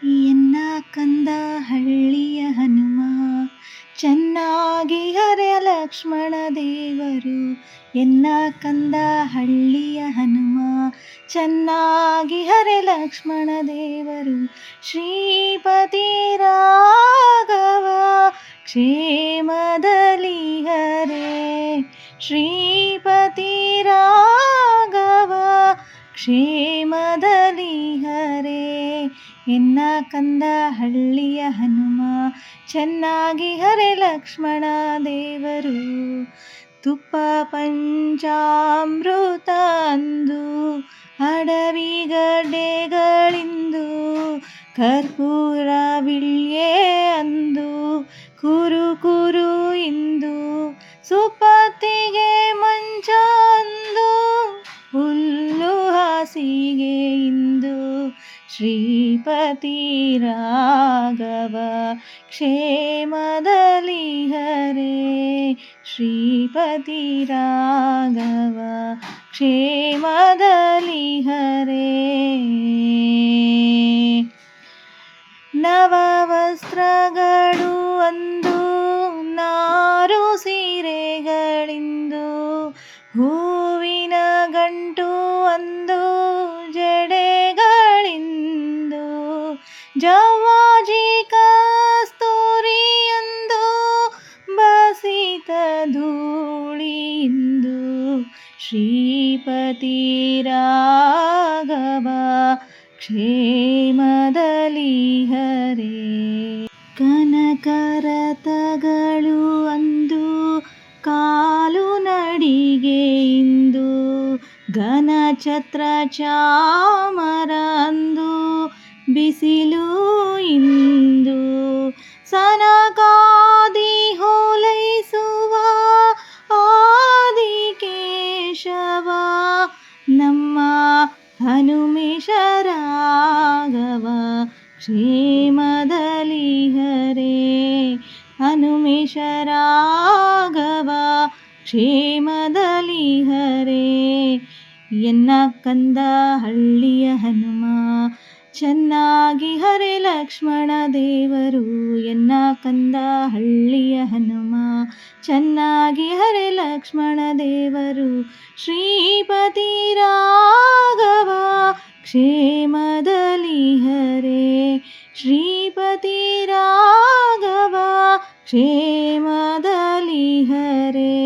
ಎನ್ನ ಕಂದ ಹಳ್ಳಿಯ ಹನುಮ, ಚೆನ್ನಾಗಿ ಹರೆಯ ಲಕ್ಷ್ಮಣ ದೇವರು. ಎನ್ನ ಕಂದ ಹಳ್ಳಿಯ ಹನುಮ, ಚೆನ್ನಾಗಿ ಹರೆ ಲಕ್ಷ್ಮಣ ದೇವರು. ಶ್ರೀಪತಿ ರಾಘವ ಕ್ಷೇಮದಲ್ಲಿ ಹರೆ, ಶ್ರೀಪತಿ ರಾಘವ ಕ್ಷೇಮದಲ್ಲಿ ಹರೆ. ಎನ್ನ ಕಂದ ಹಳ್ಳಿಯ ಹನುಮ, ಚೆನ್ನಾಗಿ ಹರೆ ಲಕ್ಷ್ಮಣ ದೇವರು. ತುಪ್ಪ ಪಂಚಾಮೃತ ಅಂದು ಅಡವಿಗಡ್ಡೆಗಳಿಂದು, ಕರ್ಪೂರ ವಿಳ್ಯೆ ಅಂದು ಕುರು ಕುರು ಇಂದು, ಸುಪ್ಪತ್ತಿಗೆ ಮಂಚ ಅಂದು ಹುಲ್ಲು ಹಾಸಿಗೆ ಇಂದು. ಶ್ರೀಪತಿ ರಾಘವ ಕ್ಷೇಮದಲ್ಲಿ ಹರೆ, ಶ್ರೀಪತಿ ರಾಘವ ಕ್ಷೇಮದಲ್ಲಿ ಹರೆ. ನವ ವಸ್ತ್ರಗಳು ಅಂದು ನಾರು ಸೀರೆಗಳಿಂದು, ಹೂವಿನ ಗಂಟು ಅಂದು ಜಡೆಗಳಿಂದು, ಜವಾಜಿ ಕಸ್ತೂರಿ ಅಂದು ಬಸಿತ ಧೂಳಿಂದು. ಶ್ರೀಪತಿ ರಾಘವ ಕ್ಷೇಮದಲ್ಲಿ ಹರೆ. ಕನಕರತಗಳು ಅಂದು ಕಾಲು ನಡಿಗೆಯಿಂದು, ಘನಛತ್ರ ಚಾಮರ ಅಂದು ಬಿಸಿಲು ಇಂದು, ಸನಕಾದಿ ಹೋಲೈಸುವ ಆದಿಕೇಶವ ನಮ್ಮ ಹನುಮೇಶ ರಾಘವ ಕ್ಷೇಮದಲ್ಲಿ ಹರೆ, ಹನುಮೇಶ ರಾಘವ ಕ್ಷೇಮದಲ್ಲಿ ಹರೆ. ಎನ್ನ ಕಂದ ಹಳ್ಳಿಯ ಹನುಮ, ಚೆನ್ನಾಗಿ ಹರೆ ಲಕ್ಷ್ಮಣ ದೇವರು. ಎನ್ನ ಕಂದ ಹಳ್ಳಿಯ ಹನುಮ, ಚೆನ್ನಾಗಿ ಹರೆ ಲಕ್ಷ್ಮಣ ದೇವರು. ಶ್ರೀಪತಿ ರಾಘವ ಕ್ಷೇಮದಲ್ಲಿ ಹರೆ, ಶ್ರೀಪತಿ ರಾಘವ ಕ್ಷೇಮದಲ್ಲಿ ಹರೆ.